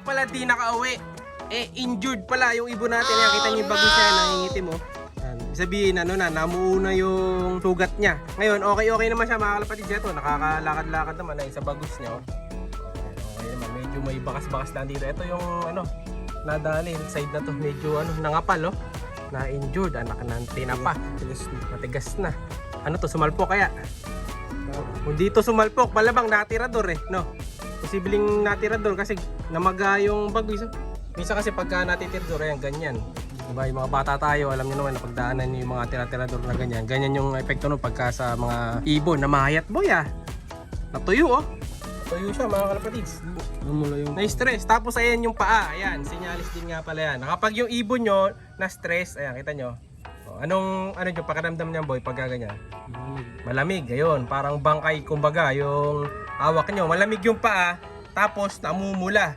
pala di nakauwi. Eh, injured pala yung ibon natin. Ayan, kita niyo yung bagos niya, nangingitim mo. Sabihin, ano na, namuuna yung sugat niya. Ngayon, okay naman siya mga kalapatids. Ito, nakakalakad-lakad naman ay sa bagos niya. Oh. Okay naman, medyo may bakas-bakas lang dito. Ito yung, ano, nadali, side na to. Medyo, ano, nangapal, oh. Na-injured, anak ng tinapa. Matigas na. Ano to, sumalpok kaya? Kung dito sumalpok, malamang natirador eh, no? Posibleng natirador kasi namaga yung bagos. Minsan kasi pagka natitirador, ayan, ganyan. Diba, yung mga bata tayo, alam niyo naman na pagdaanan yung mga tira-tirador na ganyan. Ganyan yung epekto nun pagka sa mga ibon na mahayat boy ah. Natuyo oh. Natuyo siya mga kalapatids. Na-stress. Tapos ayan yung paa. Ayan, sinyalis din nga pala yan. Kapag yung ibon nyo na-stress, ayan, kita nyo. Ano yung pakiramdam niyan boy pagka ganyan? Malamig. Ayun, parang bangkay kumbaga yung awak nyo. Malamig yung paa, tapos namumula.